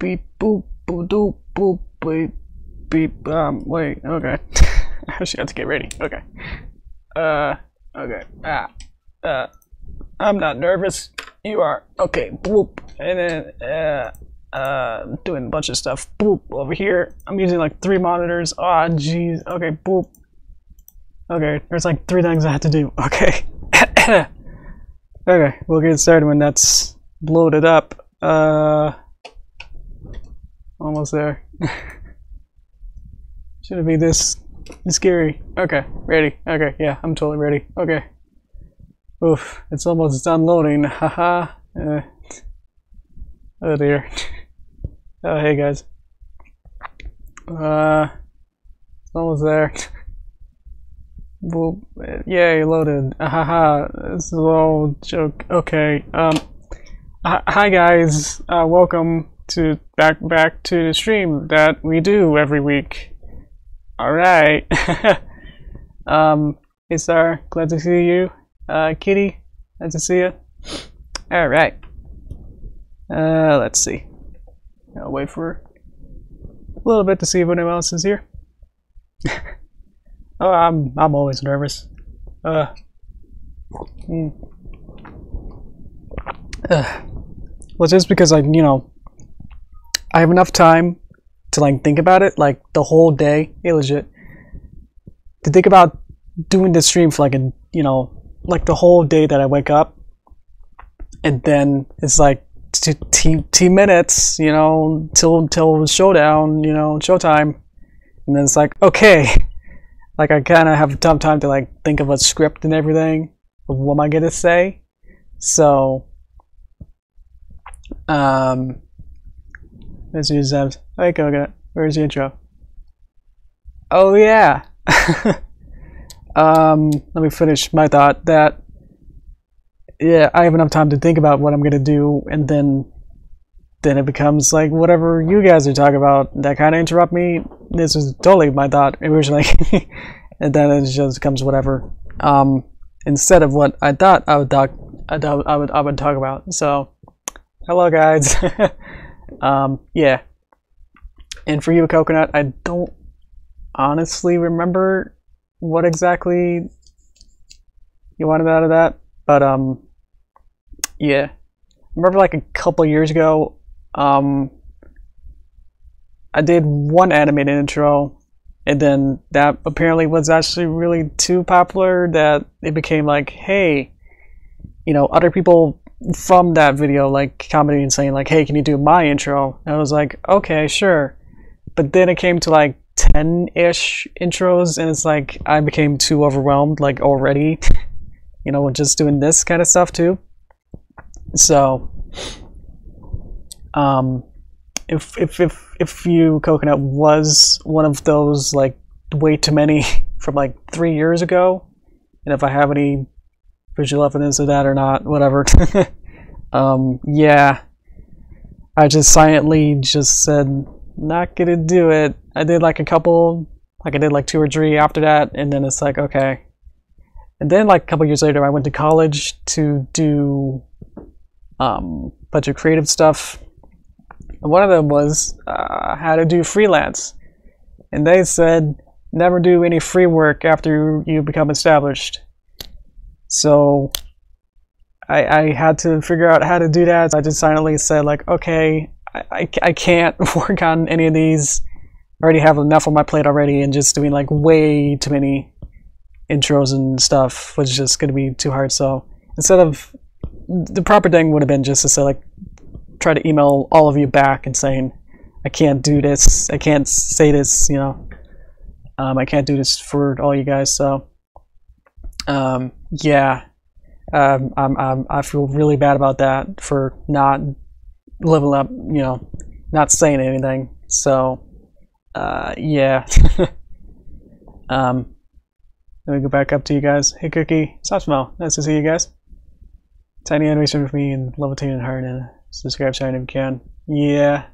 beep boop boop doop boop beep beep. Wait. Okay. I actually have to get ready. Okay. Okay. I'm not nervous. You are. Okay. Boop. And then doing a bunch of stuff. Boop over here. I'm using like 3 monitors. Oh jeez. Okay. Boop. Okay. There's like 3 things I have to do. Okay. Okay. We'll get started when that's loaded up. Almost there. Shouldn't be this scary. Okay. Ready. Okay. Yeah. I'm totally ready. Okay. Oof, it's almost done loading. Haha. Oh dear. Oh hey guys. It's almost there. Well, yay, loaded. Haha. This is a little joke. Okay. Hi guys. Welcome to back to the stream that we do every week. All right. Hey Star, glad to see you. Kitty, nice to see you. All right. Let's see. I'll wait for a little bit to see if anyone else is here. Oh, I'm always nervous. Well, just because I have enough time to like think about it, like the whole day. Hey, legit. To think about doing this stream for like like the whole day that I wake up, and then it's like 2 minutes, till showdown, showtime, and then it's like okay, like I kind of have time to like think of a script and everything of what am I gonna say. So, let's use them. Hey, Coconut, where's the intro? Oh yeah. Let me finish my thought that, yeah, I have enough time to think about what I'm gonna do, and then it becomes like whatever you guys are talking about that kind of interrupt me. This was totally my thought originally. And then it just becomes whatever, instead of what I thought I would talk about. So hello guys. Yeah, and for you, Coconut, I don't honestly remember what exactly you wanted out of that, but yeah, I remember like a couple years ago, I did one animated intro, and then that apparently was actually really too popular that it became like, hey, other people from that video like commenting and saying like, hey, can you do my intro? And I was like, okay, sure. But then it came to like 10-ish intros, and it's like I became too overwhelmed like already, with just doing this kind of stuff too. So if you, Coconut, was one of those like way too many from like 3 years ago, and if I have any visual evidence of that or not, whatever. Yeah, I just silently just said not gonna do it. I did like a couple, like I did like 2 or 3 after that, and then it's like okay. And then like a couple years later, I went to college to do bunch of creative stuff, and one of them was how to do freelance, and they said never do any free work after you become established. So I had to figure out how to do that. So I just silently said like, okay, I can't work on any of these. I already have enough on my plate already, and just doing like way too many intros and stuff was just going to be too hard. So instead of, the proper thing would have been just to say like, try to email all of you back and saying, I can't do this, I can't say this, I can't do this for all you guys. So yeah, I feel really bad about that, for not living up, not saying anything. So yeah. Let me go back up to you guys. Hey Cookie, Soft Smell, nice to see you guys. Tiny animation with me and levitating heart, and subscribe channel if you can. Yeah.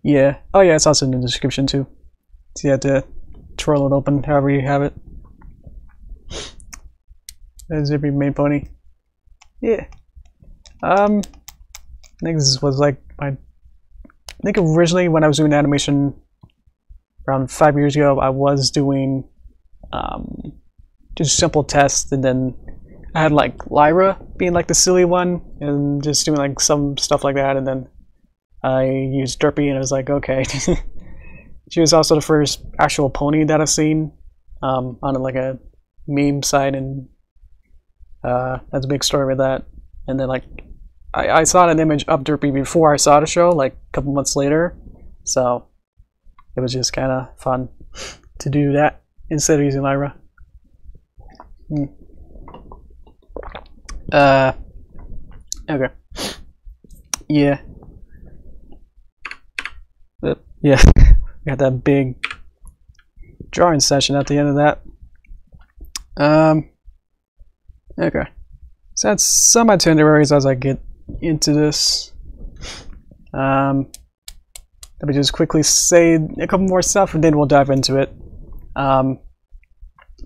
Yeah. Oh yeah, it's also in the description too. So you have to twirl it open however you have it. There's Zippy main pony. Yeah. I think this was like my think originally when I was doing animation around 5 years ago, I was doing just simple tests, and then I had like Lyra being like the silly one, and just doing like some stuff like that, and then I used Derpy, and I was like, okay. She was also the first actual pony that I've seen on like a meme site, and that's a big story with that. And then like I saw an image of Derpy before I saw the show, like a couple months later, so it was just kind of fun to do that instead of using Lyra. Okay. Yeah. But, yeah. Got that big drawing session at the end of that. Okay. So that's some itineraries as I get into this. Let me just quickly say a couple more stuff, and then we'll dive into it.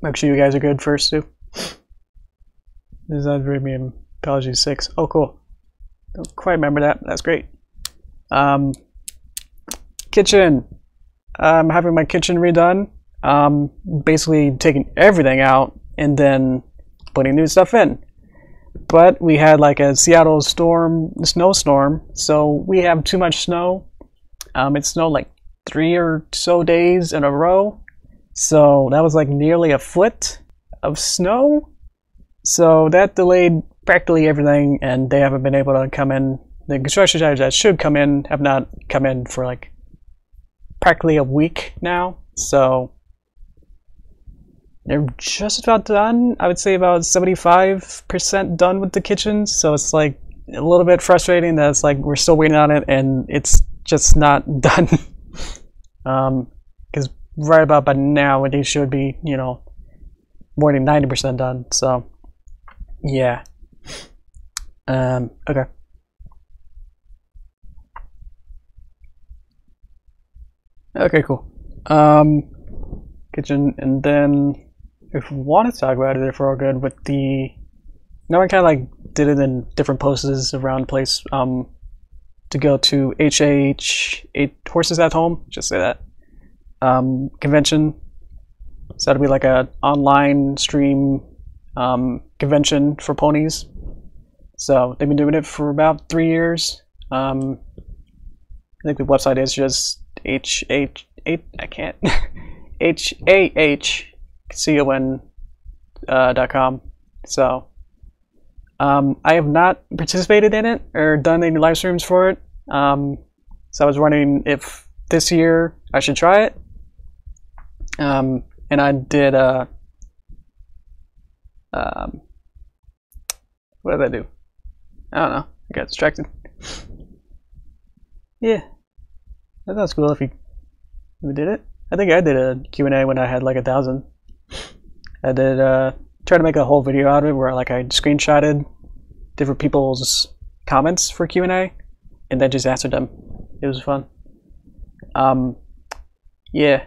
Make sure you guys are good first, too. This is Dreamy Apology 6. Oh, cool. Don't quite remember that. That's great. Kitchen. I'm having my kitchen redone. Basically taking everything out and then putting new stuff in. But we had like a Seattle snowstorm, so we have too much snow. It snowed like 3 or so days in a row. So that was like nearly a foot of snow. So that delayed practically everything, and they haven't been able to come in. The construction guys that should come in have not come in for like practically a week now. So they're just about done. I would say about 75% done with the kitchen. So it's like a little bit frustrating that it's like we're still waiting on it and it's just not done. Because right about by now it should be, you know, more than 90% done. So yeah. Okay. Okay, cool. Kitchen, and then if we want to talk about it, if we're all good with the, now I kind of like did it in different poses around the place. To go to HH 8 Horses at Home, just say that, convention. So that'll be like a online stream convention for ponies. So they've been doing it for about 3 years. I think the website is just HH8, I can't, HAHCON.com. So I have not participated in it or done any live streams for it. So I was wondering if this year I should try it. And I did what did I do? I don't know. I got distracted. Yeah. That sounds cool if you did it. I think I did a Q&A when I had like 1,000. I did try to make a whole video out of it where like I screenshotted different people's comments for Q&A and then just answered them. It was fun. Yeah.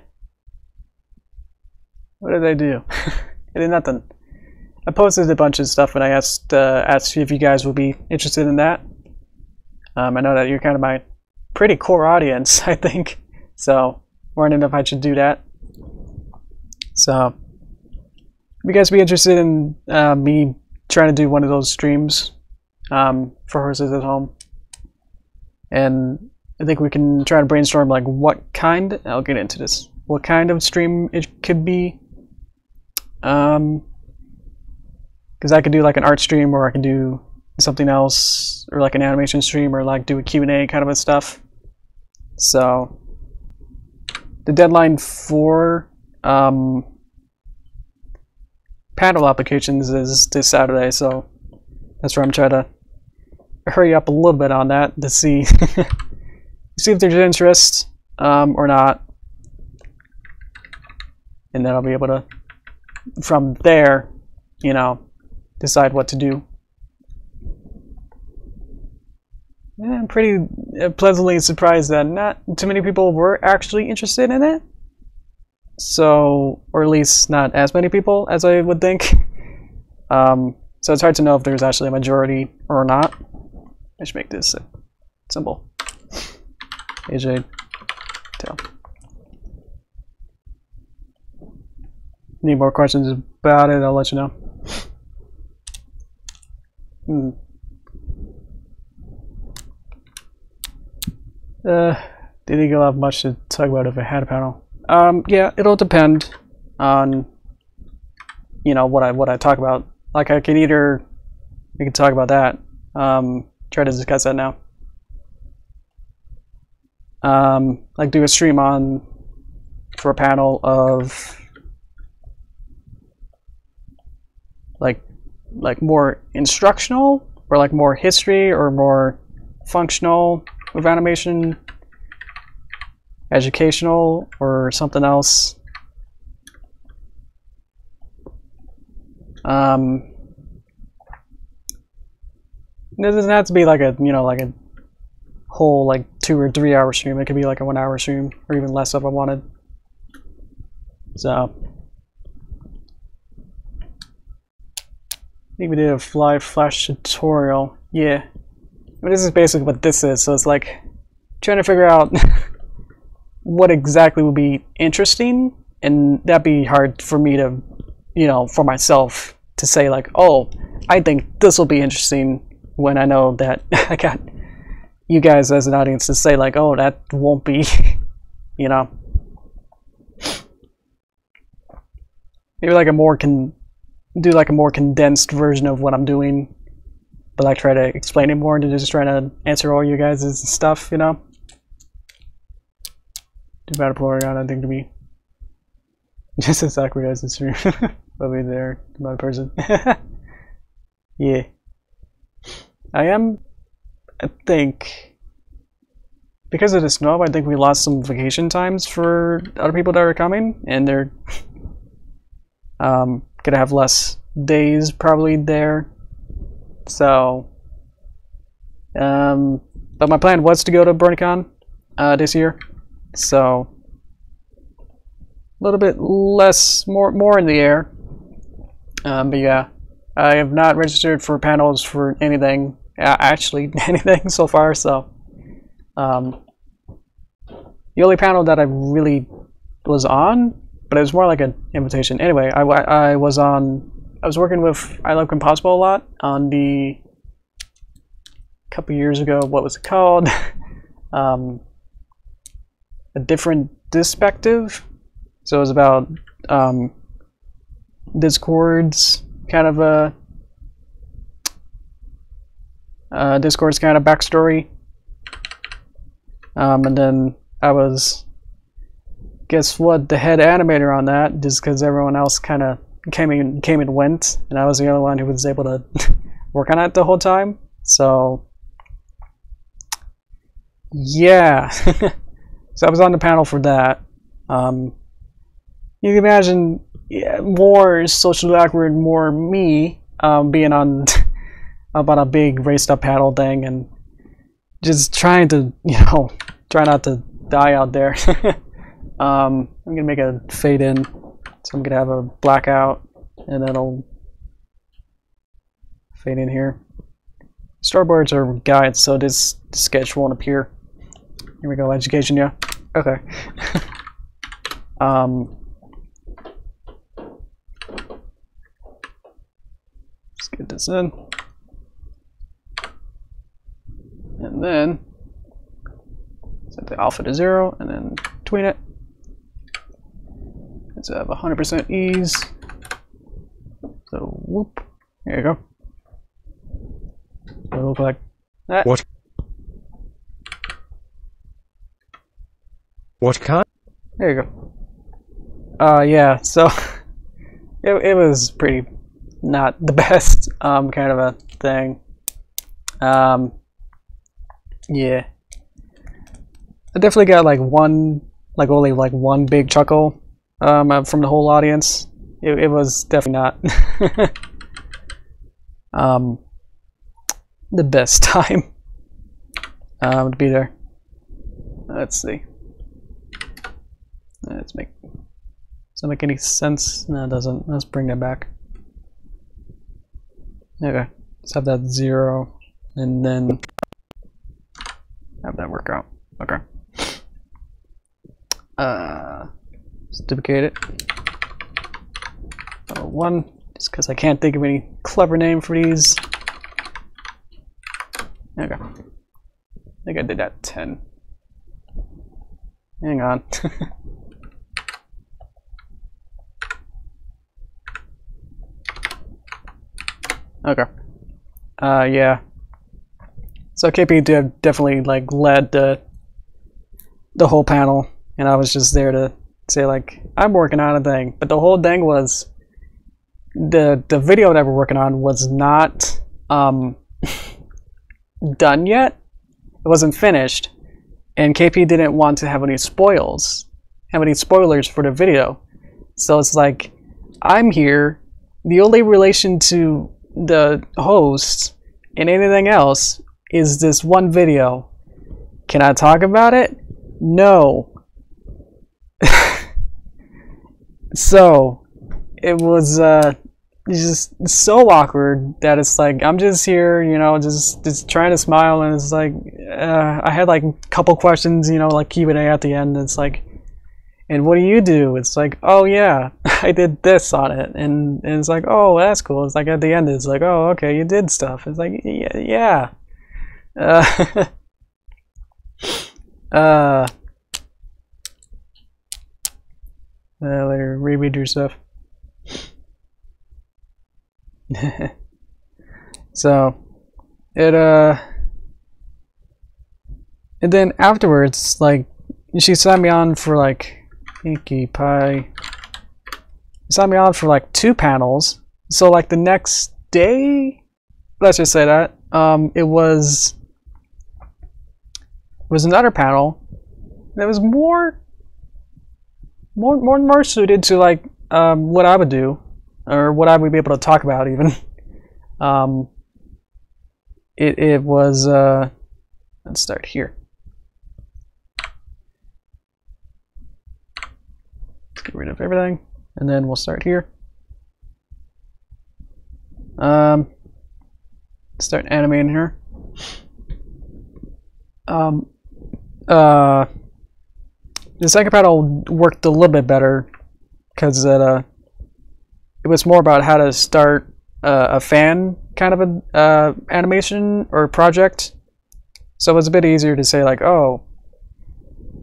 What did I do? I did nothing. I posted a bunch of stuff and I asked if you guys would be interested in that. I know that you're kind of my pretty core audience, I think. So, wondering if I should do that. So, would you guys be interested in me trying to do one of those streams for Horses at Home? And I think we can try to brainstorm like what kind, I'll get into this, what kind of stream it could be. Because I could do like an art stream, or I can do something else, or like an animation stream, or like do a Q&A kind of a stuff. So the deadline for panel applications is this Saturday, so that's where I'm trying to hurry up a little bit on that to see see if there's interest or not, and then I'll be able to from there, you know, decide what to do. Yeah, I'm pretty pleasantly surprised that not too many people were actually interested in it. So, or at least not as many people as I would think. So it's hard to know if there's actually a majority or not. I should make this simple. AJ tail. Need more questions about it, I'll let you know. Didn't really have much to talk about if I had a panel. Yeah, it'll depend on, you know, what I talk about. Like, we can talk about that. Try to discuss that now. Like, do a stream for a panel of like more instructional, or like more history, or more functional with animation, educational, or something else. It doesn't have to be like a, you know, like a whole like 2 or 3 hour stream. It could be like a 1 hour stream, or even less if I wanted. So I think we did a live Flash tutorial. Yeah, but this is basically what this is. So it's like trying to figure out what exactly would be interesting, and that'd be hard for me to, you know, for myself to say like, oh, I think this will be interesting, when I know that I got you guys as an audience to say like, oh, that won't be, you know. Maybe like do like a more condensed version of what I'm doing, but like try to explain it more than just trying to answer all you guys' stuff, you know. Too bad Polygon, I think, to be just as awkward as the stream. Probably there, another person. Yeah. I think, because of the snow, I think we lost some vacation times for other people that are coming, and they're gonna have less days probably there. So, but my plan was to go to BronyCon this year, so a little bit less, more in the air. But yeah, I have not registered for panels for anything, actually anything so far. So, the only panel that I really was on, but it was more like an invitation. Anyway, I was working with I Love Composable a lot on the couple years ago. What was it called? A Different Perspective. So it was about Discord's kind of Discord's kind of backstory. And then I was, guess what, the head animator on that, just because everyone else kind of came and went, and I was the only one who was able to work on it the whole time. So yeah. So I was on the panel for that. You can imagine, yeah, more socially awkward, more me being on about a big raised up panel thing, and just trying to, you know, try not to die out there. I'm gonna make a fade in, so I'm gonna have a blackout, and then I'll fade in here. Storyboards are guides, so this sketch won't appear. Here we go, education, yeah. Okay. Let's get this in. And then set the alpha to 0, and then tween it. Let's have 100% ease. So whoop. There you go. It'll look like that. What kind? There you go. Yeah, so it was pretty not the best kind of a thing. Yeah. I definitely got like only one big chuckle from the whole audience. It was definitely not the best time to be there. Let's see. Does that make any sense? No, it doesn't. Let's bring that back. Okay, let's have that 0, and then have that work out. Okay. Let's duplicate it. One, just because I can't think of any clever name for these. Okay. I think I did that 10. Hang on. Okay. Yeah. So KP definitely like led the whole panel, and I was just there to say like I'm working on a thing. But the whole thing was the video that we're working on was not done yet. It wasn't finished, and KP didn't want to have any spoilers for the video. So it's like I'm here. The only relation to the host and anything else is this one video. Can I talk about it? No. So it was just so awkward that it's like I'm just here, you know, just trying to smile, and it's like I had like a couple questions, you know, like Q&A at the end. And it's like, and what do you do? It's like, oh yeah, I did this on it, and it's like, oh, that's cool. It's like at the end, it's like, oh, okay, you did stuff. It's like, yeah. Later, reread your stuff. So, it and then afterwards, like, she signed me on for like Pinkie Pie. Signed me on for like 2 panels. So like the next day, let's just say that it was another panel that was more suited to like what I would do, or what I would be able to talk about even. It was let's start here. Let's get rid of everything, and then we'll start here. Start animating here. The second panel worked a little bit better because it was more about how to start a fan kind of a animation or project. So it was a bit easier to say like, oh,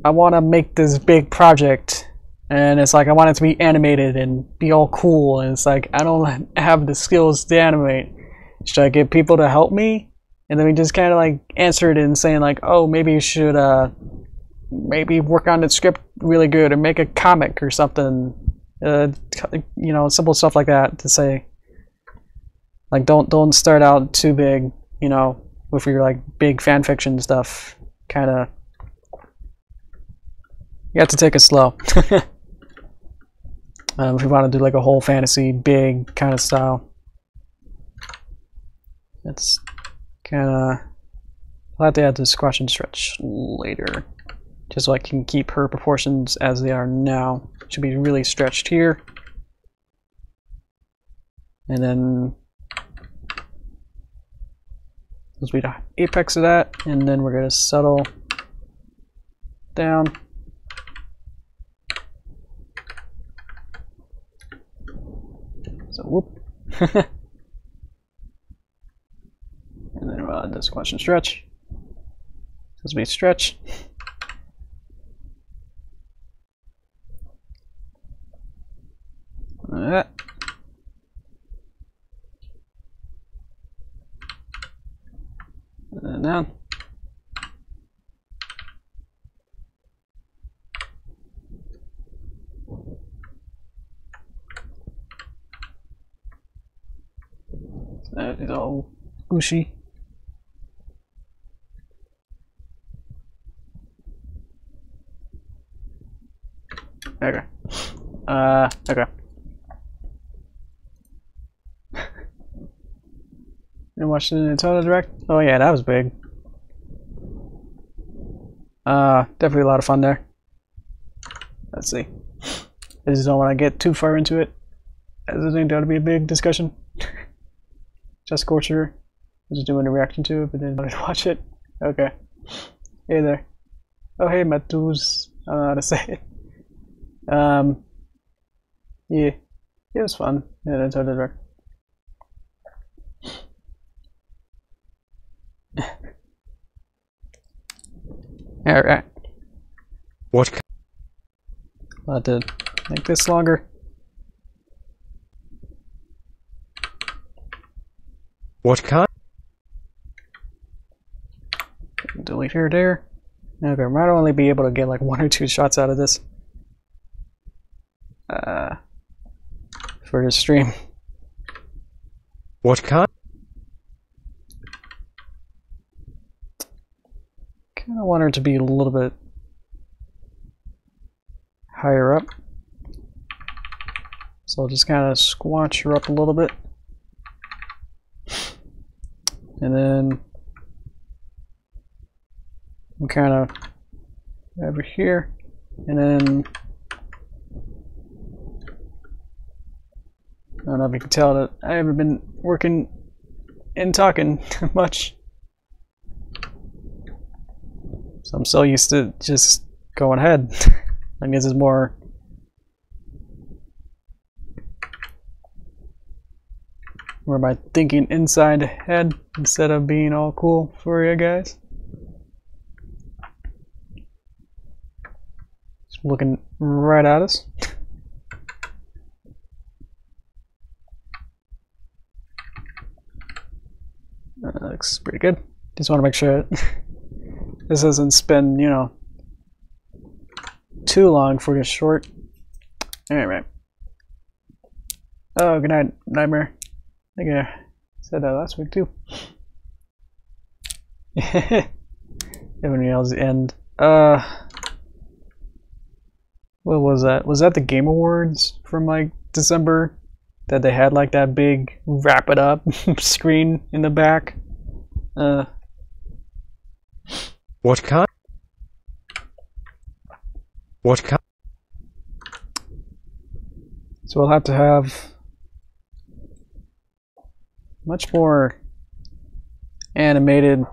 I want to make this big project, and it's like I want it to be animated and be all cool, and it's like I don't have the skills to animate. Should I get people to help me? And then we just kind of like answered it and saying like, oh, maybe you should maybe work on the script really good, or make a comic or something, you know, simple stuff like that, to say like don't start out too big, you know, with your like big fan fiction stuff. Kind of, you have to take it slow. If you want to do like a whole fantasy big kind of style. It's kind of, I'll have to add the squash and stretch later, just so I can keep her proportions as they are now. Should be really stretched here, and then this will be the apex of that, and then we're going to settle down. So whoop. And then we'll add the squash and stretch. This will be stretch. And then down. So that is all squishy. Okay. Okay. You watched the Nintendo Direct? Oh yeah, that was big. Definitely a lot of fun there. Let's see. I just don't want to get too far into it, as I think that would be a big discussion. Just Scorcher. I was just doing a reaction to it, but then I wanted to watch it. Okay. Hey there. Oh hey, Matus. I don't know how to say it. Yeah, it was fun. Yeah, that's how I did. Alright. What? I'll have to make this longer. What kind? Delete here, there. Okay, I might only be able to get like 1 or 2 shots out of this. For the stream. What kind? Kinda want her to be a little bit higher up. So I'll just kind of squanch her up a little bit. And then I'm kind of over here. And then I don't know if you can tell that I haven't been working and talking much. So I'm so used to just going ahead. I guess it's more my thinking inside head instead of being all cool for you guys. Just looking right at us. That looks pretty good. Just want to make sure this doesn't spend, you know, too long for this short. Alright. Oh, good night, Nightmare. I think I said that last week too. Everybody else end. What was that? Was that the Game Awards from like December? That they had like that big wrap it up screen in the back. What kind? What kind? So we'll have to have much more animated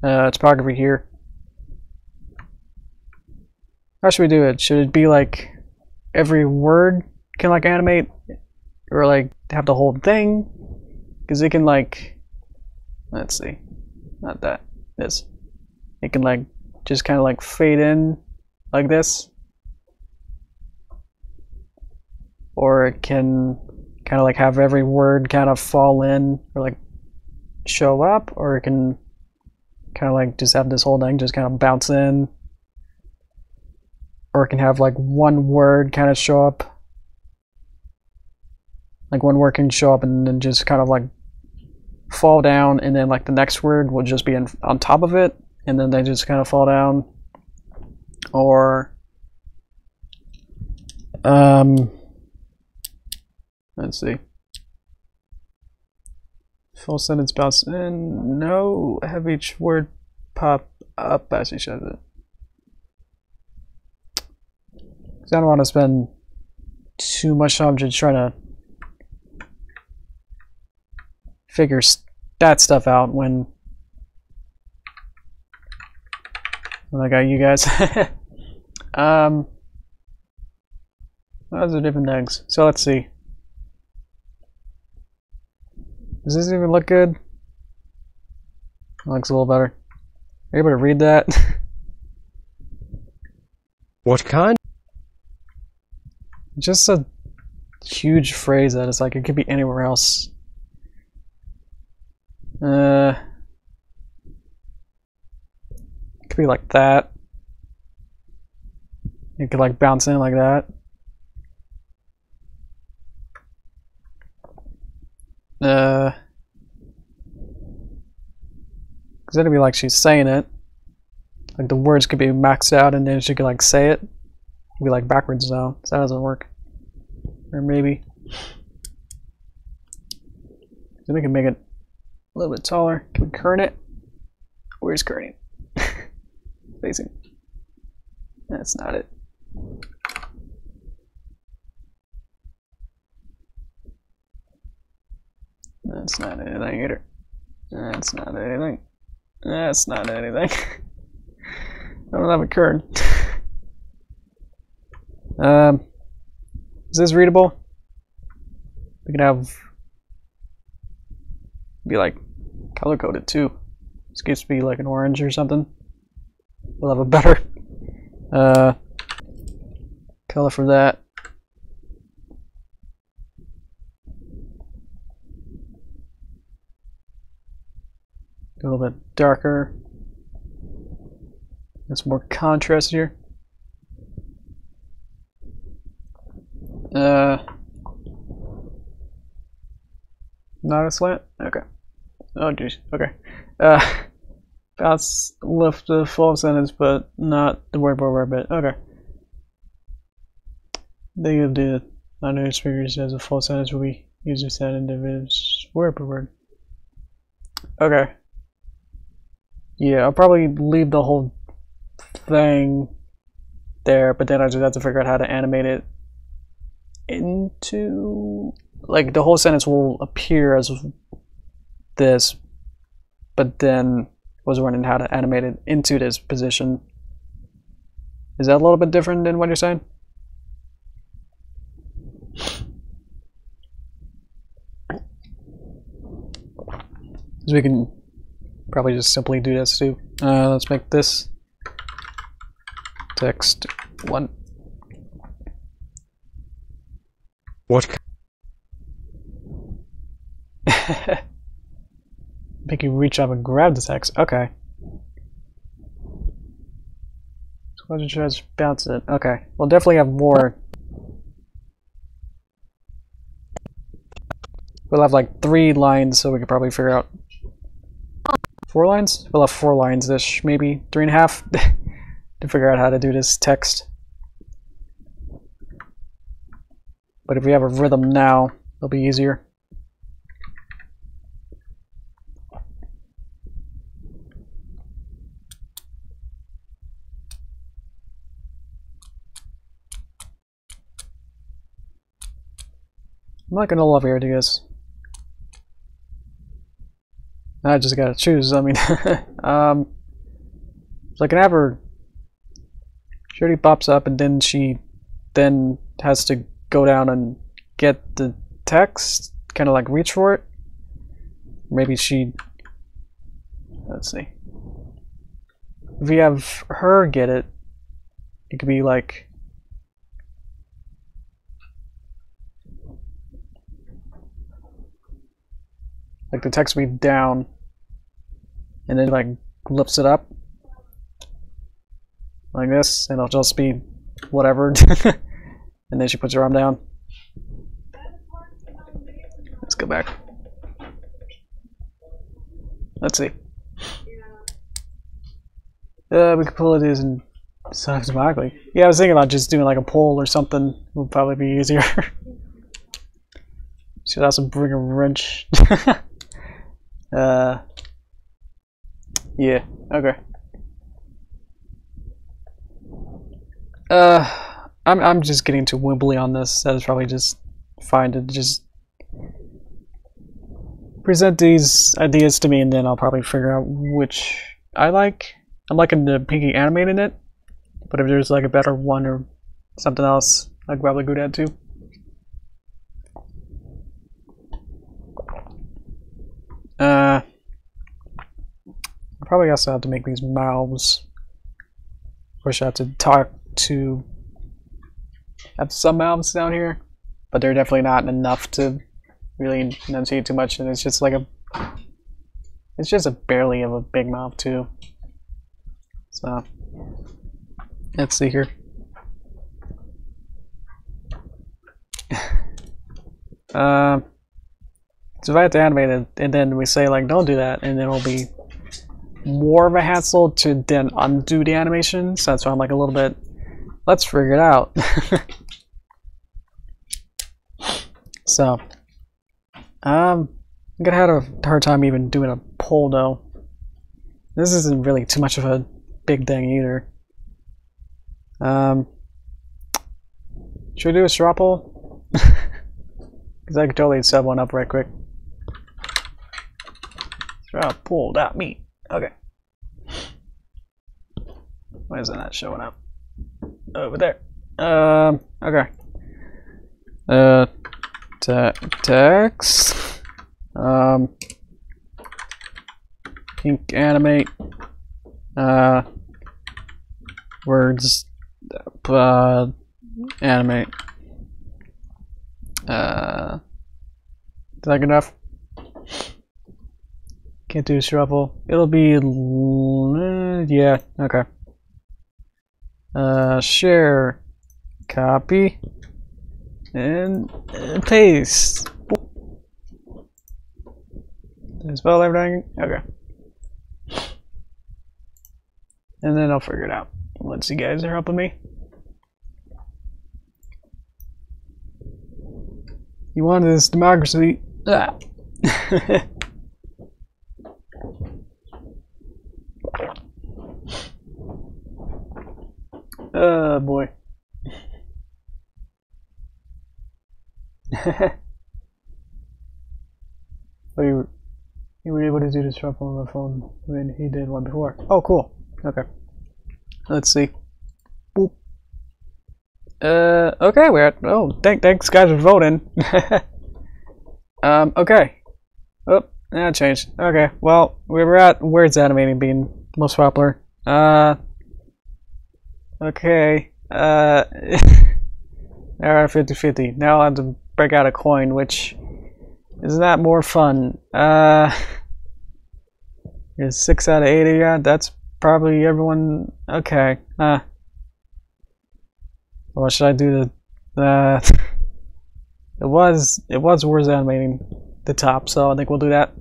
topography here. How should we do it? Should it be like every word can like animate? Or like have the whole thing? Because it can like, let's see, not that, this. It can like just kind of like fade in like this. Or it can kind of like have every word kind of fall in or like show up. Or it can kind of like just have this whole thing just kind of bounce in. Or it can have like one word kind of show up. Like one word can show up and then just kind of like fall down, and then like the next word will just be on top of it, and then they just kind of fall down. Or let's see, full sentence bounce in. No, have each word pop up as he says it. Because I don't want to spend too much time just trying to figure that stuff out when I got you guys. Those are different things. So let's see. Does this even look good? It looks a little better. Are you able to read that? What kind? Just a huge phrase that it's like it could be anywhere else. It could be like that. It could like bounce in like that. Because it'd be like she's saying it. Like the words could be maxed out and then she could like say it. It'd be like backwards though, so that doesn't work. Or maybe. So we can make it a little bit taller. Can we kern it? Where's kerning? Facing. That's not it. That's not anything either. That's not anything. That's not anything. I don't have a kern. Is this readable? We can have be like color coded too. This gets to be like an orange or something. We'll have a better color for that. A little bit darker. There's more contrast here. Not a slant? Okay. Oh geez. Okay. That's lift the full sentence, but not the word by word bit. Okay. They give the non-native speakers as a full sentence will be user set individuals word by word. Okay. Yeah, I'll probably leave the whole thing there, but then I just have to figure out how to animate it into, like, the whole sentence will appear as this, but then was wondering how to animate it into this position. Is that a little bit different than what you're saying? So we can probably just simply do this too. Let's make this text 1. What? Make you reach up and grab the text. Okay. So why don't you just bounce it? Okay. We'll definitely have more. We'll have like 3 lines, so we could probably figure out 4 lines? We'll have 4 lines-ish, maybe 3.5 to figure out how to do this text. But if we have a rhythm now, it'll be easier. I'm not gonna love here, do this. I just gotta choose. I mean, so I can have her. She already pops up, and then she then has to go down and get the text, kind of like reach for it. Maybe she. Let's see. If we have her get it, it could be like. Like the text will be down, and then like lifts it up like this, and it'll just be whatever. And then she puts her arm down. Let's go back. Let's see. We could pull it in automatically. Yeah, I was thinking about just doing like a poll or something. Would probably be easier. Should also bring a wrench. Yeah, okay. I'm just getting too wibbly on this. That is probably just fine to just present these ideas to me, and then I'll probably figure out which I like. I'm liking the Pinky animating it, but if there's like a better one or something else, I'd probably go that too. I probably also have to make these mouths. Wish I had to talk to have some mouths down here, but they're definitely not enough to really enunciate too much, and it's just like it's just a barely of a big mouth too. So let's see here. So if I have to animate it, and then we say like don't do that, and then it'll be more of a hassle to then undo the animation. So that's why I'm like a little bit, let's figure it out. So I'm gonna have a hard time even doing a poll though. This isn't really too much of a big thing either. Should we do a straw poll? Because I could totally set one up right quick. Straw poll.me. Okay. Why isn't that showing up? Over there. Okay. Text. Pink animate. Words. Animate. Is that good enough? Can't do shuffle. It'll be yeah, okay. Share, copy, and paste. Did I spell everything? Okay. And then I'll figure it out once you guys are helping me. You wanted this democracy. Ah. Oh boy. Oh, you were able to do this shuffle on the phone when he did one before. Oh, cool. Okay. Let's see. Boop. Okay, we're at. Oh, thanks guys for voting. Okay. Oh, that changed. Okay, well, we were at words animating being most popular. Okay. Alright, 50-50. Now I'll have to break out a coin, which is not more fun. There's 6 out of 8 of you. That's probably everyone. Okay. What should I do to it was words animating the top, so I think we'll do that.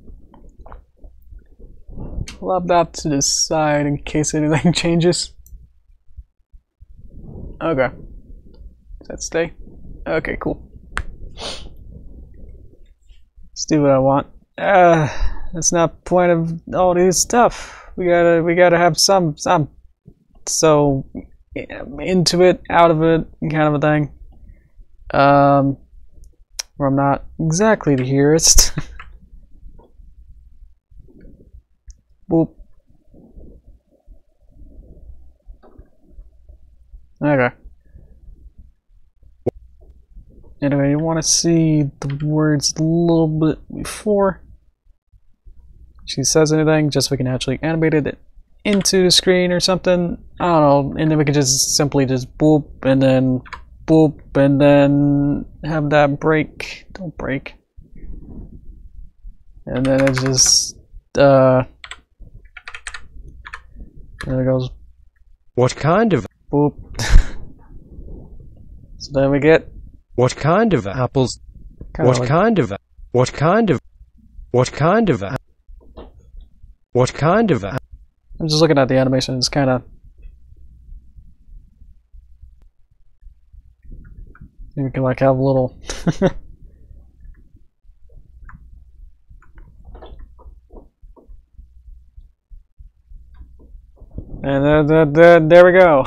We'll have that to the side in case anything changes. Okay. Does that stay? Okay, cool. Let's do what I want. That's not the point of all this stuff. We gotta have some so into it, out of it, kind of a thing. Where I'm not exactly the heuristic. Boop. Okay. Anyway, you want to see the words a little bit before she says anything, just so we can actually animate it into the screen or something. I don't know, and then we can just simply just boop and then boop and then have that break. Don't break. And then it just there it goes. What kind of Boop. So then we get what kind of apples? kinda What like, kind of what kind of what kind of what kind of I'm just looking at the animation. It's kind of you can like have a little and there we go.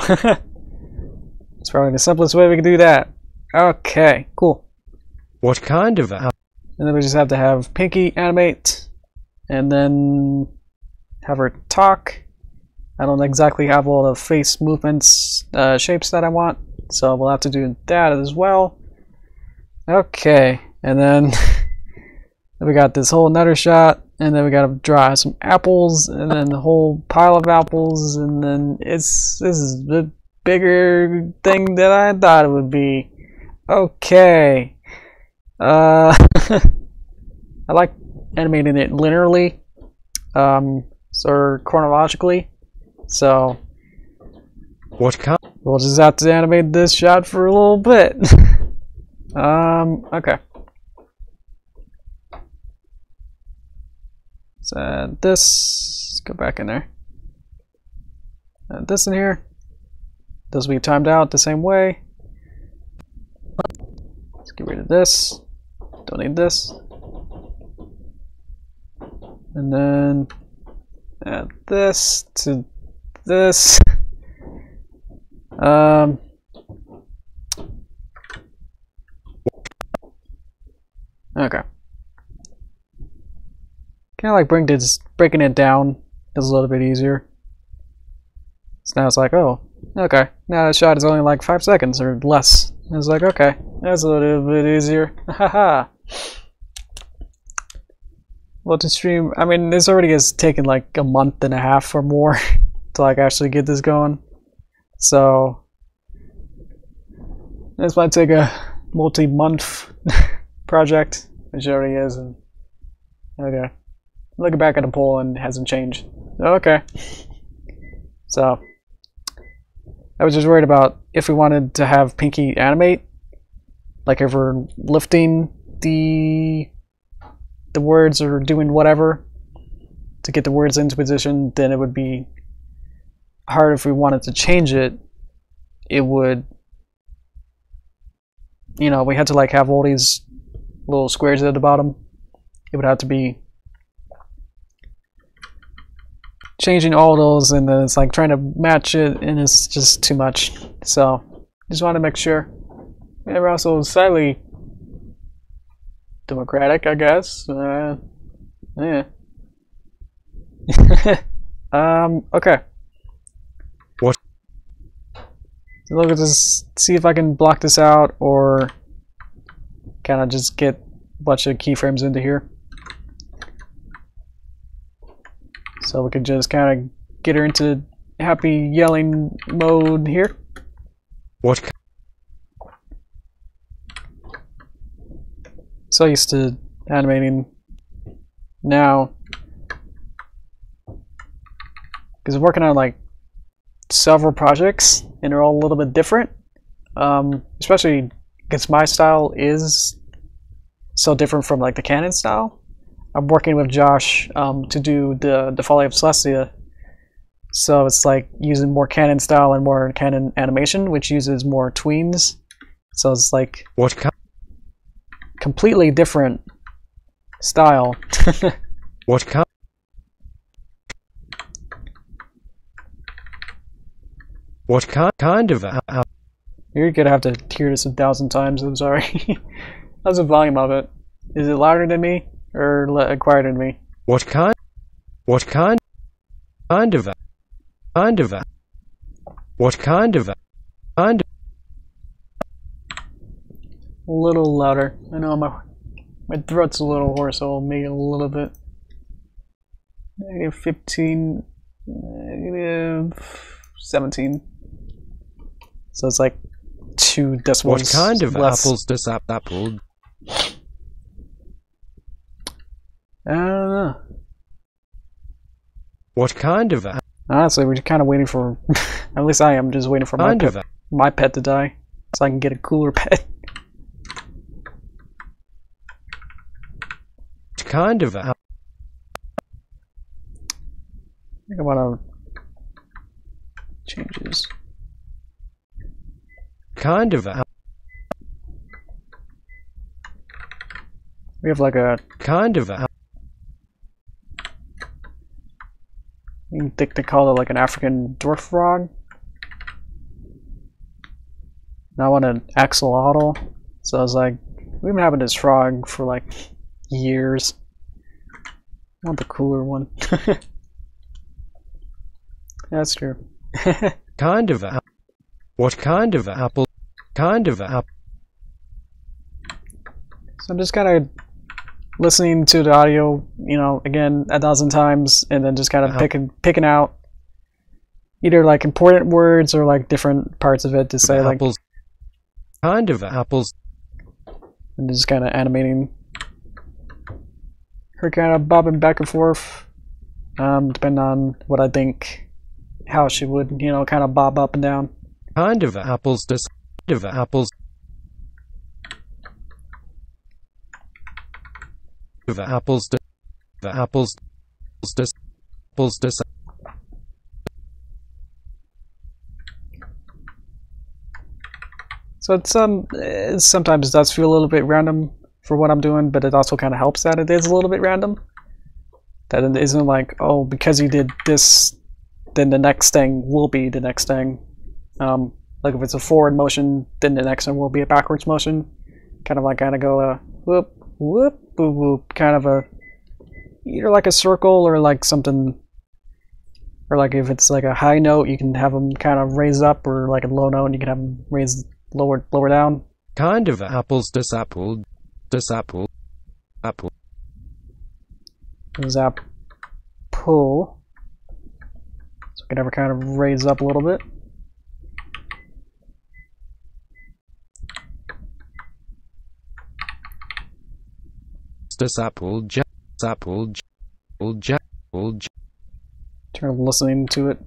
It's probably the simplest way we can do that. Okay, cool. what kind of And then we just have to have Pinky animate and then have her talk. I don't exactly have all the face movements shapes that I want, so we'll have to do that as well. Okay, and then we got this whole nutter shot, and then we gotta draw some apples, and then the whole pile of apples, and then this is the bigger thing that I thought it would be. Okay. I like animating it linearly, or chronologically, so what kind we'll just have to animate this shot for a little bit. Okay. So add this, go back in there. Add this in here. This will be timed out the same way. Let's get rid of this. Don't need this. And then add this to this. Okay. Kind of like breaking it down is a little bit easier. So now it's like, oh, Okay, now that shot is only like 5 seconds or less. I was like, okay, that's a little bit easier. Haha. Well, to stream, I mean, this already has taken like a month and a half or more to like actually get this going. So this might take a multi-month project, which it already is. And okay, looking back at the poll and it hasn't changed. Okay, so I was just worried about if we wanted to have Pinky animate, like if we're lifting the words or doing whatever to get the words into position, then it would be hard. If we wanted to change it, it would, you know, we had to like have all these little squares at the bottom. It would have to be changing all those, and then it's like trying to match it, and it's just too much. So just want to make sure. And we're also slightly democratic, I guess. Yeah. Okay. What? So look at this. See if I can block this out, or kind of just get a bunch of keyframes into here, so we can just kind of get her into happy yelling mode here. What? So used to animating now, because I'm working on like several projects and they're all a little bit different, especially because my style is so different from like the Canon style. I'm working with Josh to do the Folly of Celestia, so it's like using more Canon style and more Canon animation, which uses more tweens. So it's like What kind? Completely different style. What kind? What kind of? You're gonna have to hear this 1,000 times. I'm sorry. How's the volume of it? Is it louder than me or quieter than me? What kind? What kind? Kind of? Kind of? What kind of? Kind of? A little louder. I know my throat's a little hoarse, so I'll make it a little bit. -15, -17. So it's like 2 decibels. What kind of less. apples does that apple? I don't know. What kind of? Honestly, we're kind of waiting for. At least I am just waiting for my pet to die, so I can get a cooler pet. Kind of? I think I want to changes. Kind of? We have like a. Kind of? I think they call it like an African dwarf frog. And I want an axolotl. So I was like, we've been having this frog for like years. I want the cooler one. That's true. Kind of? What kind of apple? Kind of apple? So I'm just kind of listening to the audio, you know, again 1,000 times, and then just kind of picking out either like important words or like different parts of it to say apples. Like kind of apples, and just kind of animating her kind of bobbing back and forth, depending on what I think how she would, you know, kind of bob up and down. Kind of apples does kind of apples of apples the apples does apples does. So it's it sometimes does feel a little bit random for what I'm doing, but it also kind of helps that it is a little bit random. That it isn't like, oh, because you did this, then the next thing will be the next thing. Like if it's a forward motion, then the next one will be a backwards motion. Kind of like go a whoop, whoop, whoop, whoop, kind of a either like a circle or like something Or like if it's like a high note, you can have them kind of raise up, or like a low note, you can have them raise lower down. Kind of apples to apple, apple. Zap pull. So we can have her kind of raise up a little bit. Apple, apple, Turn of listening to it.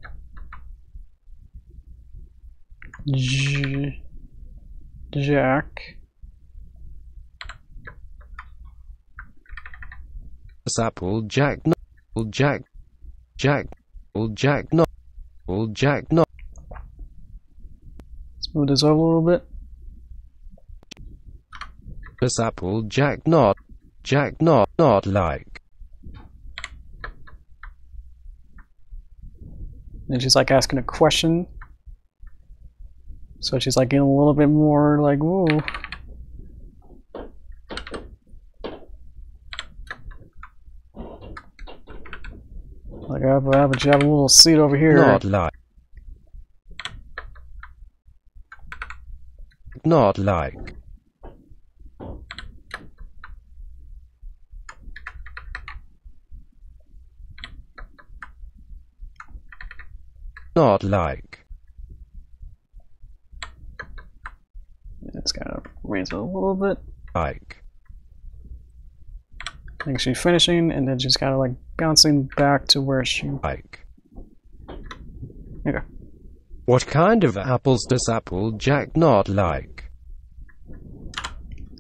Jack. Apple, Jack, no, Jack, Jack, Jack, no, Jack, no. Let's move this over a little bit. Apple, Jack, not like. And she's like asking a question. So she's like getting a little bit more like, ooh. Like I have a little seat over here. Not like. Not like. Not like. It's kind of raise it a little bit. Like. I think she's finishing, and then she's kind of like bouncing back to where she. Like. Okay. What kind of apples does Apple Jack not like?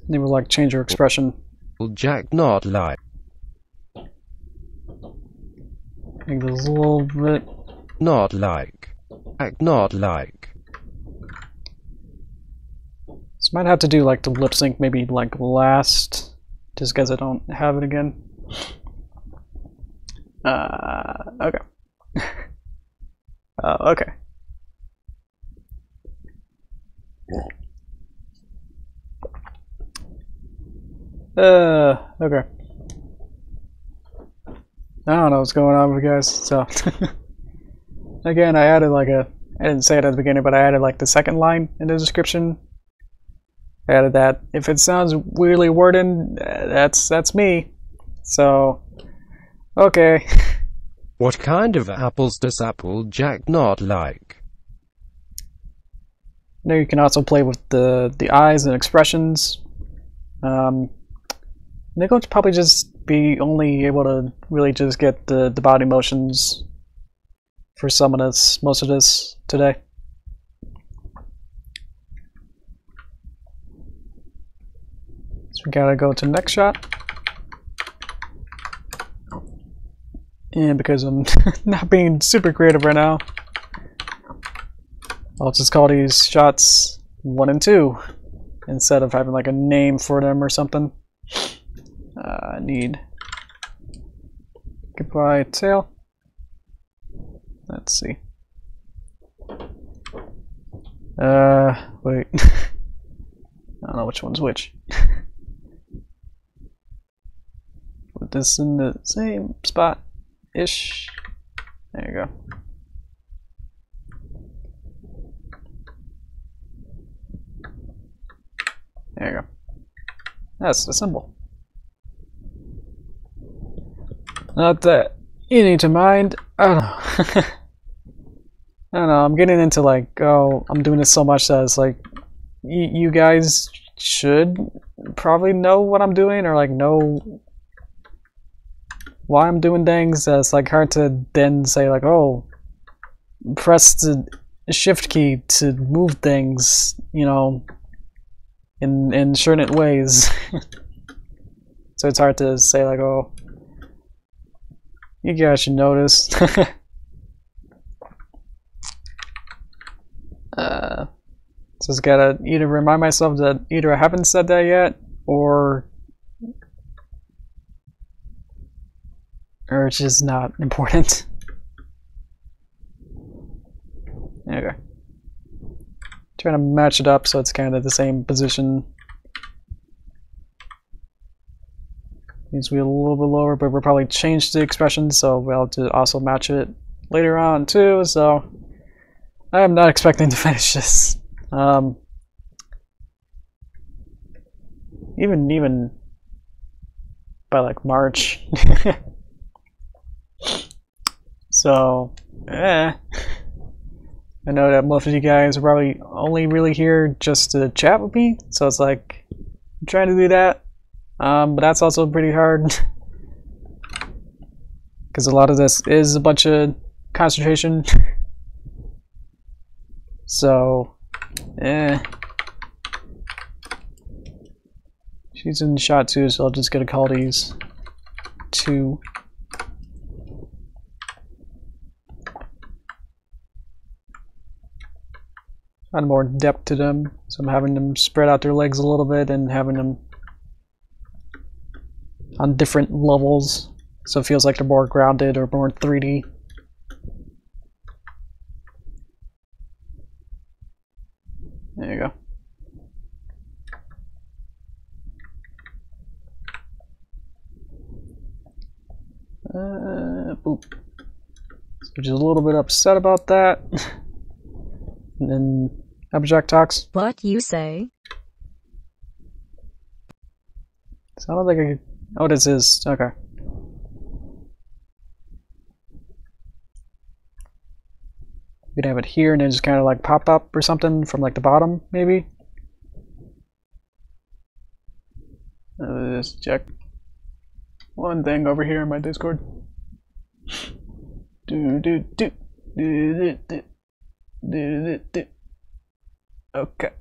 They would like change her expression. Jack not like. Make this a little bit. Not like. Jack not like. So might have to do like the lip sync maybe like last, just because I don't have it again. Okay. Okay. Okay. I don't know what's going on with you guys, so. Again, I added like I didn't say it at the beginning, but I added like the second line in the description. I added that. If it sounds weirdly worded, that's me. So, okay. What kind of apples does Apple Jack not like? Now you can also play with the eyes and expressions. They're going to probably just be only able to really just get the body motions for some of this, most of this today. So we gotta go to the next shot. And because I'm not being super creative right now, I'll just call these shots 1 and 2 instead of having like a name for them or something. I need goodbye tail. Let's see. Wait. I don't know which one's which. Put this in the same spot-ish. There you go. There you go. That's the symbol. Not that you need to mind. I don't know. I don't know. I'm getting into like, oh, I'm doing this so much that it's like, you guys should probably know what I'm doing, or like know why I'm doing things. It's like hard to then say like, oh, press the shift key to move things, you know, in certain ways. So it's hard to say like, oh, you guys should notice. Just gotta either remind myself that either I haven't said that yet, or it's just not important. Okay. Trying to match it up so it's kind of the same position. Needs to be a little bit lower, but we'll probably change the expression, so we'll have to also match it later on too, so I am not expecting to finish this. Even by like March. So, I know that most of you guys are probably only really here just to chat with me, so it's like I'm trying to do that, but that's also pretty hard because a lot of this is a bunch of concentration. So, she's in shot 2, so I'll just get a call these 2. Add more depth to them, so I'm having them spread out their legs a little bit and having them on different levels, so it feels like they're more grounded or more 3D. There you go. Boop. So just a little bit upset about that. And then Abstract talks. What you say? Sounded like a... Oh, this is... Okay. We could have it here and then just kind of like pop up or something from like the bottom, maybe. Let's check one thing over here in my Discord. Okay.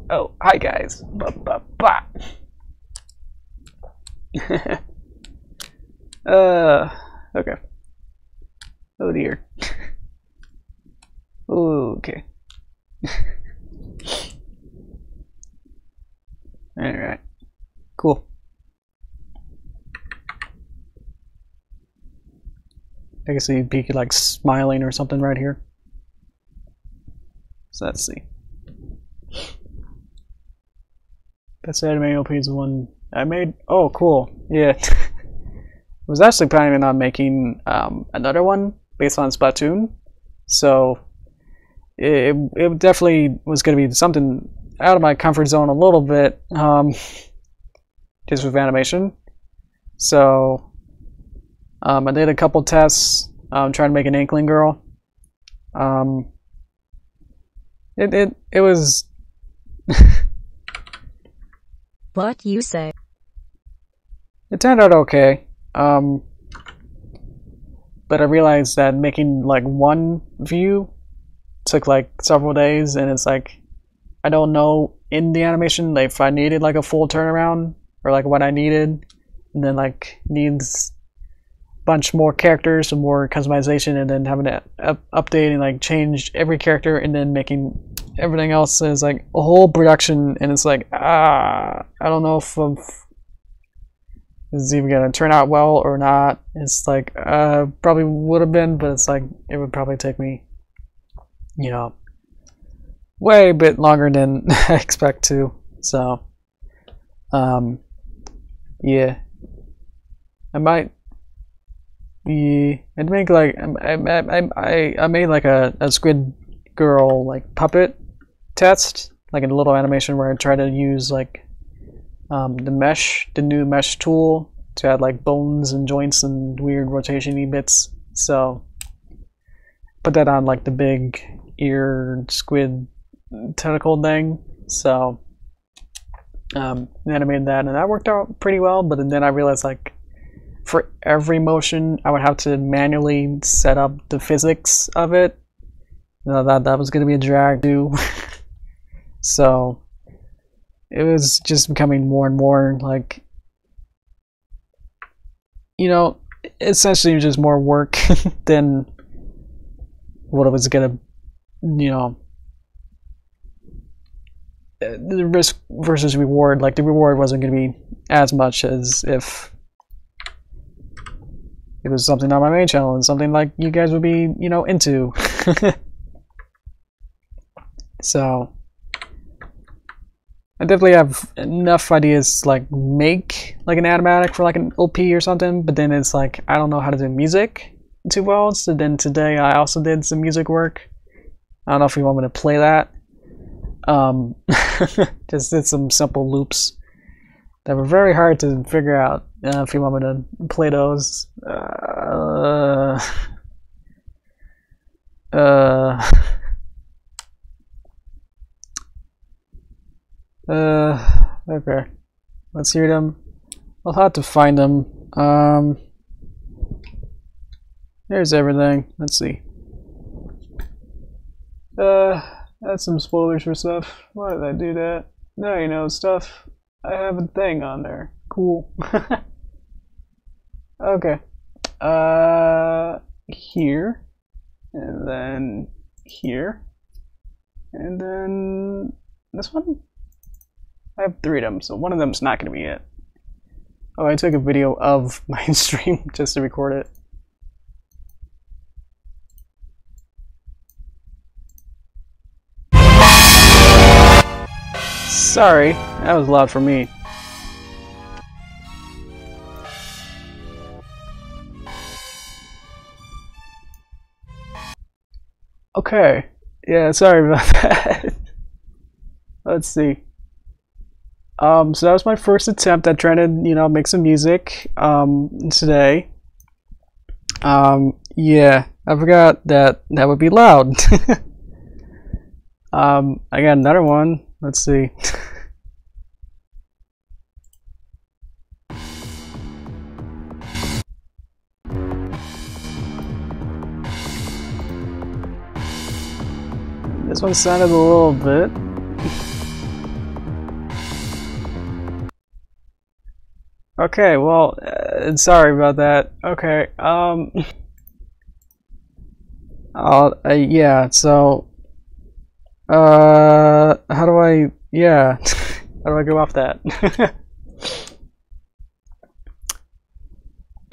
Oh, hi guys. Okay. Oh dear. Okay. Alright. Cool. I guess you'd be like smiling or something right here. So let's see. That's Anime OP is the one I made. Oh, cool. Yeah. I was actually planning on making another one based on Splatoon. So it definitely was going to be something out of my comfort zone a little bit, just with animation. So I did a couple tests trying to make an Inkling girl. It was What you say? It turned out okay. But I realized that making like one view took like several days, and it's like I don't know in the animation like if I needed like a full turnaround or like what I needed, and then like needs a bunch more characters, some more customization, and then having to update and like change every character, and then making everything else is like a whole production, and it's like I don't know if this is even gonna turn out well or not. It's like probably would have been, but it's like it would probably take me, you know, way a bit longer than I expect to. So yeah, I might I'd make like I made like a squid girl like puppet test, like a little animation where I try to use like the new mesh tool to add like bones and joints and weird rotation-y bits. So put that on like the big ear squid tentacle thing. So animated that, and that worked out pretty well. But then I realized like for every motion I would have to manually set up the physics of it. That was going to be a drag too. So it was just becoming more and more like, you know, essentially just more work than what it was gonna, you know, the risk versus reward. Like the reward wasn't gonna be as much as if it was something on my main channel and something like you guys would be, you know, into. So I definitely have enough ideas to like make like an animatic for like an OP or something, but then it's like I don't know how to do music, too well. So then today I also did some music work. I don't know if you want me to play that. Just did some simple loops that were very hard to figure out. If you want me to play those. Okay. Let's hear them. I'll have to find them. There's everything. Let's see. That's some spoilers for stuff. Why did I do that? Now you know stuff. I have a thing on there. Cool. Okay. Here. And then here. And then this one? I have 3 of them, so one of them's not going to be it. Oh, I took a video of my stream just to record it. Sorry, that was loud for me. Okay, yeah, sorry about that. Let's see. So that was my first attempt at trying to, make some music today. Yeah, I forgot that would be loud. I got another one. Let's see. This one sounded a little bit. Okay, well, sorry about that. Okay, yeah, so, how do I, yeah, how do I go off that?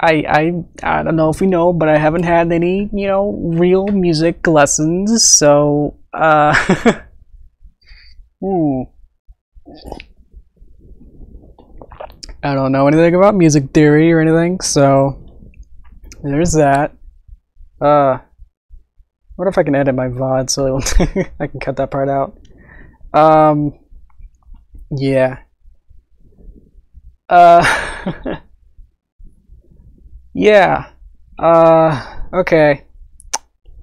I don't know if you know, but I haven't had any, real music lessons, so, I don't know anything about music theory or anything, so there's that. What if I can edit my VOD so I can cut that part out? Yeah. Yeah. Okay.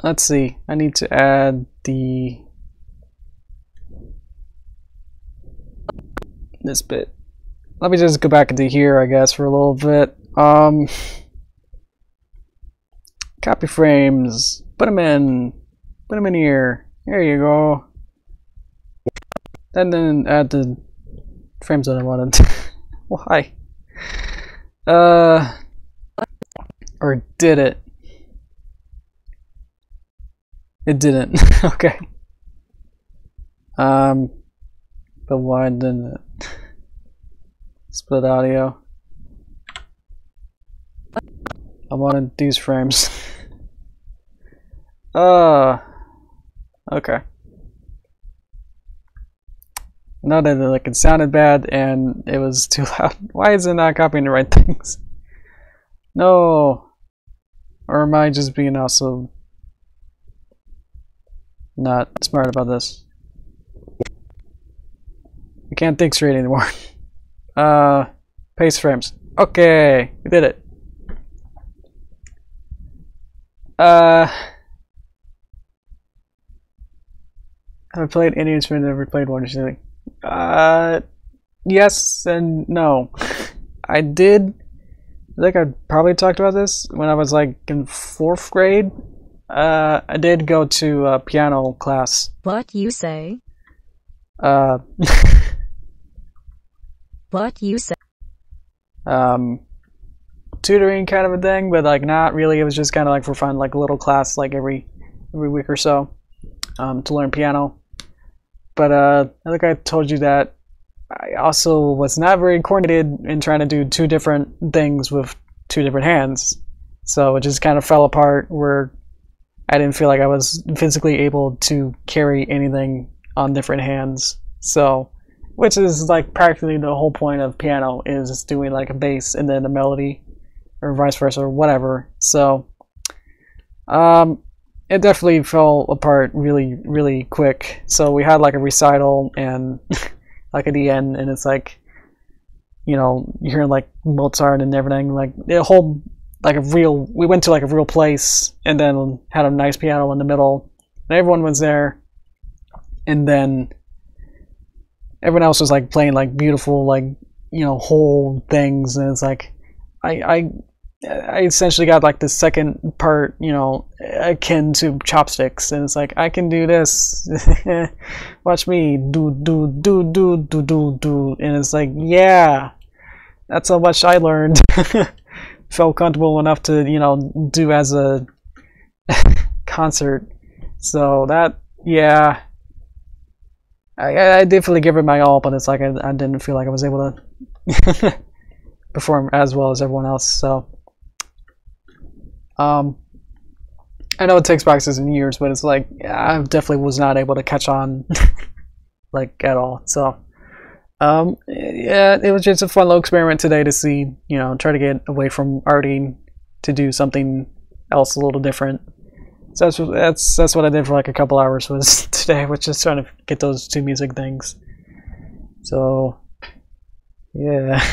Let's see. I need to add this bit. Let me just go back into here, I guess, for a little bit. Copy frames. Put them in here. There you go. And then add the frames that I wanted. Why? Or did it? It didn't. Okay. But why didn't it? Split audio. I wanted these frames. Okay. Now that it sounded bad and it was too loud. Why is it not copying the right things? No. Or am I just being also not smart about this? I can't think straight anymore. Paste frames. Okay, we did it. Have I played any instrument? Never played one or something. Yes and no. I did. I think I probably talked about this when I was like in 4th grade. I did go to a piano class. What you say? What you say? Tutoring kind of a thing, but like not really. It was just kind of like for fun, like a little class, like every week or so, to learn piano. But I think I told you that I also was not very coordinated in trying to do 2 different things with 2 different hands. So it just kind of fell apart where I didn't feel like I was physically able to carry anything on different hands. So, which is like practically the whole point of piano, is doing like a bass and then a melody, or vice versa, or whatever. So It definitely fell apart really, really quick. So we had like a recital and like at the end, and it's like, you know, you're hearing like Mozart and everything, like the whole like a real. We went to like a real place, and then had a nice piano in the middle, and everyone was there, and then everyone else was like playing like beautiful, like, you know, whole things, and it's like I essentially got like the second part, you know, akin to chopsticks, and it's like I can do this. Watch me do do do do do do do, and it's like, yeah, that's how much I learned. Felt comfortable enough to, you know, do as a concert. So that, yeah, I definitely give it my all, but it's like I didn't feel like I was able to perform as well as everyone else. So I know it takes practice and years, but it's like I definitely was not able to catch on like at all. So yeah, it was just a fun little experiment today to see, you know, try to get away from arting to do something else a little different. So that's what I did for like a couple hours was today, was just trying to get those two music things. So yeah.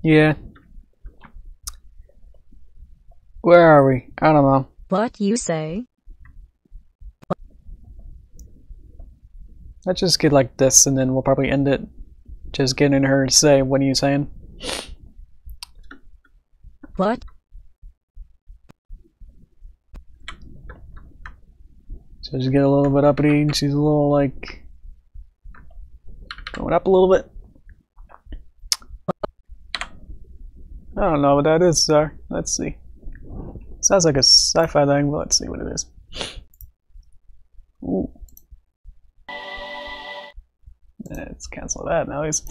Yeah. Where are we? I don't know. What you say? Let's just get like this, and then we'll probably end it. Just getting her to say, what are you saying? What? So just get a little bit uppity. She's a little like going up a little bit. I don't know what that is, sir. Let's see. Sounds like a sci-fi thing, but let's see what it is. Ooh. Let's cancel that noise.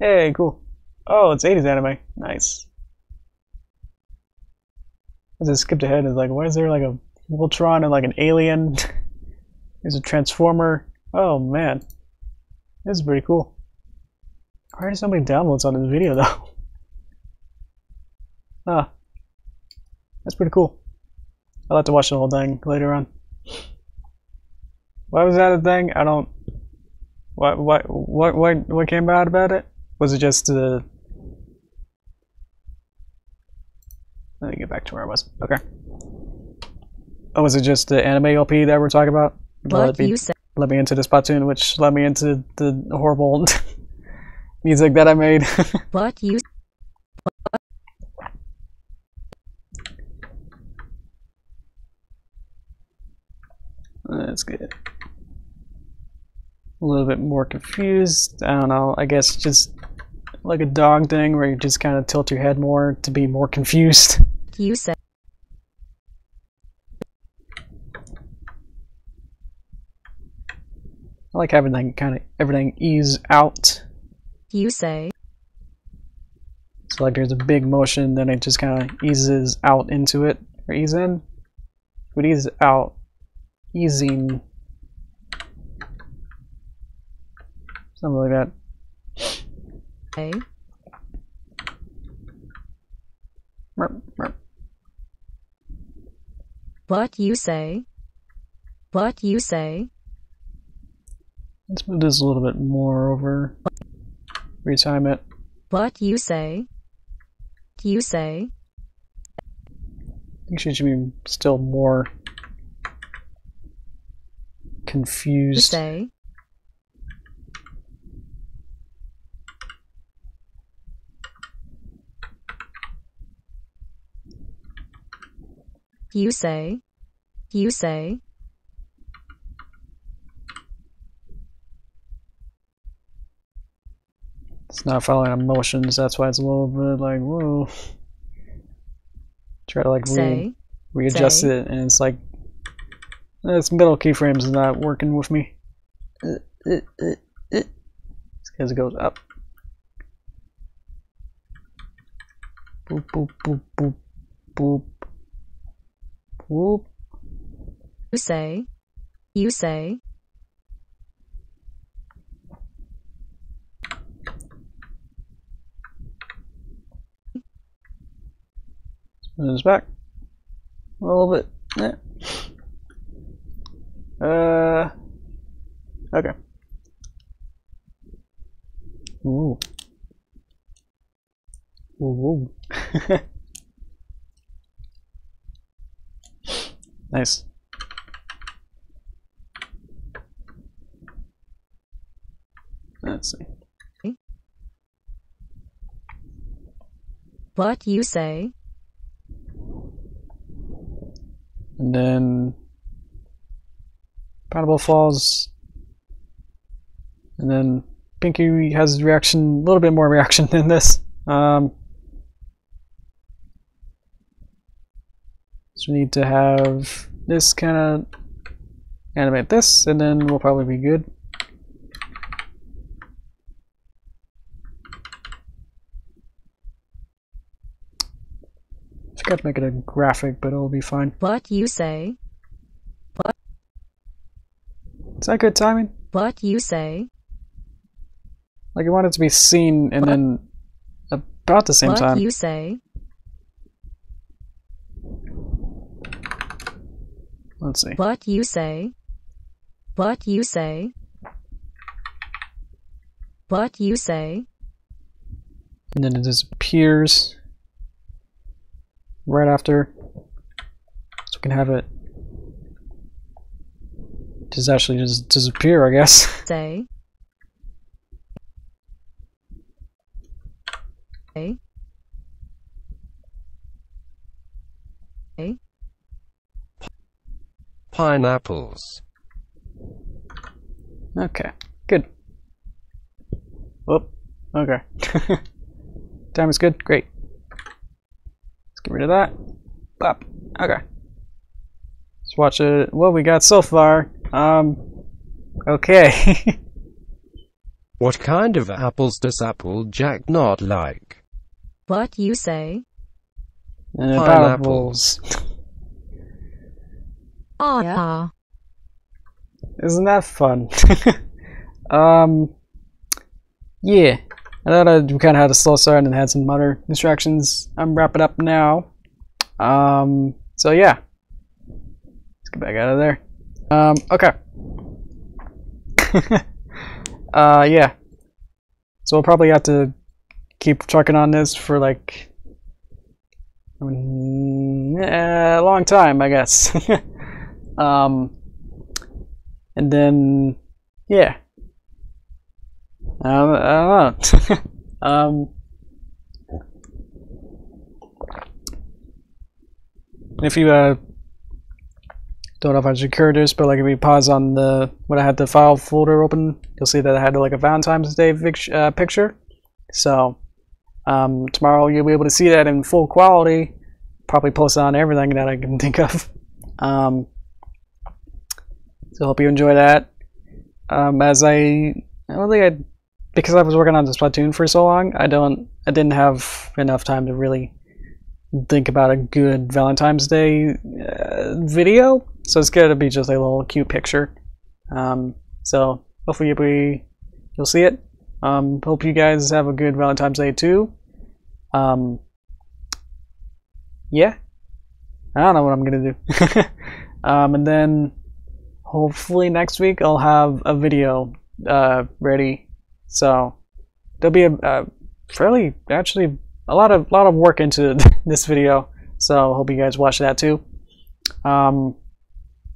Hey, cool. Oh, it's 80s anime. Nice. I just skipped ahead. It's like, why is there like a Voltron and like an alien? There's a transformer. Oh man, this is pretty cool. Why are so many downloads on this video though? Ah, that's pretty cool. I'll have to watch the whole thing later on. Why was that a thing? I don't. What came out about it? Was it just the? Let me get back to where I was. Okay. Oh, was it just the anime LP that we're talking about? What you say? Let me into this platoon, which led me into the horrible music that I made. What you? That's good. A little bit more confused. I don't know. I guess just like a dog thing where you just kind of tilt your head more to be more confused. You say? I like having everything ease out. You say? So like there's a big motion, then it just kind of eases out into it, or ease in. Would ease out, easing, something like that. Hey. Merp, merp. What you say? What you say? Let's move this a little bit more over. Retime it. What you say? You say? I think she should be still more confused. You say? You say? You say? It's not following emotions, that's why it's a little bit like, whoa. Try to like readjust say. it, and it's like, this middle keyframes is not working with me. Because it goes up. Boop, boop, boop, boop, boop. Whoop. You say? You say? Move this back a little bit. Okay. Ooh. Ooh. Nice. Let's see. What you say? And then Pineapple Falls. And then Pinky has reaction, a little bit more reaction than this. So we need to have this kind of animate this, and then we'll probably be good. Forgot to make it a graphic, but it'll be fine. What you say? Is that good timing? What you say? Like, I want it to be seen and then about the same time. What you say? Let's see. What you say? What you say? What you say? And then it disappears right after, so we can have it just actually just disappear, I guess. Say. Say. Say. Pineapples. Okay, good. Whoop. Okay. Time is good. Great. Let's get rid of that. Pop. Okay. Let's watch it. What we got so far. Okay. What kind of apples does Applejack not like? What you say? Pineapples. Oh yeah. Isn't that fun? Yeah. I thought we kind of had a slow start and then had some other distractions. I'm wrapping up now. So yeah. Let's get back out of there. Okay. Yeah. So we'll probably have to keep trucking on this for like a long time, I guess. And then, yeah. I don't know. If you don't know if I should cure this, but like if you pause on the when I had the file folder open, you'll see that I had like a Valentine's Day picture. So tomorrow you'll be able to see that in full quality. Probably post on everything that I can think of. So hope you enjoy that. As I don't think because I was working on the Splatoon for so long, I didn't have enough time to really think about a good Valentine's Day video. So it's gonna be just a little cute picture. So hopefully you'll see it. Hope you guys have a good Valentine's Day too. Yeah, I don't know what I'm gonna do. And then hopefully next week I'll have a video ready. So there'll be a fairly actually a lot of work into this video. So hope you guys watch that too.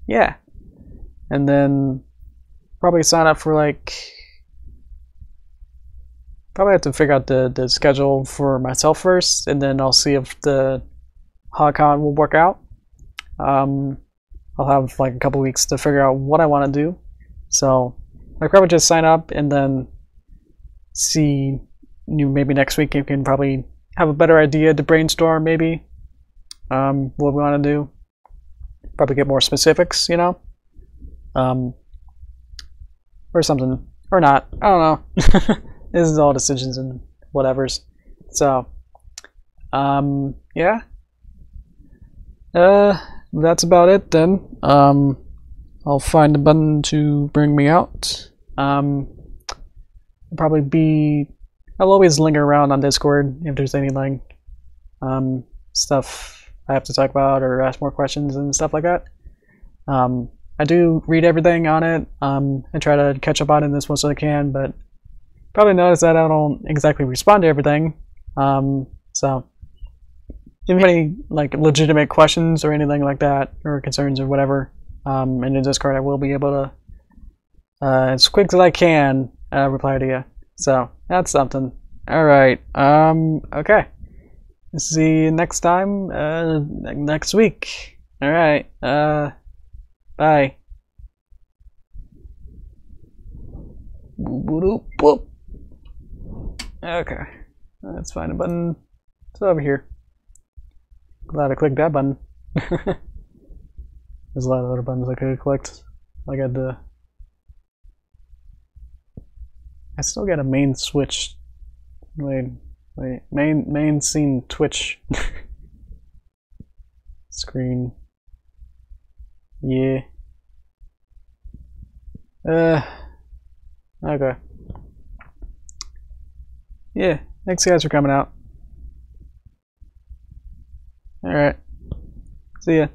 Yeah, and then probably sign up for like probably have to figure out the schedule for myself first, and then I'll see if the HogCon will work out. I'll have like a couple weeks to figure out what I want to do. So I'll probably just sign up and then see. Maybe next week you can probably have a better idea to brainstorm maybe what we want to do. Probably get more specifics, you know, or something, or not. I don't know. This is all decisions and whatevers. So, yeah. That's about it then. I'll find a button to bring me out. I'll always linger around on Discord if there's any like stuff I have to talk about or ask more questions and stuff like that. I do read everything on it and try to catch up on it as much as I can, but probably notice that I don't exactly respond to everything. So if you have any like legitimate questions or anything like that, or concerns or whatever, in the Discord, I will be able to, as quick as I can, reply to you. So that's something. All right. Okay. See you next time. Next week. All right. Bye. Boop. Okay. Let's find a button. It's over here. Glad I clicked that button. There's a lot of other buttons I could have clicked. I got the. I still got a main switch. Wait. Main scene Twitch screen. Yeah. Okay. Yeah. Thanks guys for coming out. Alright. See ya.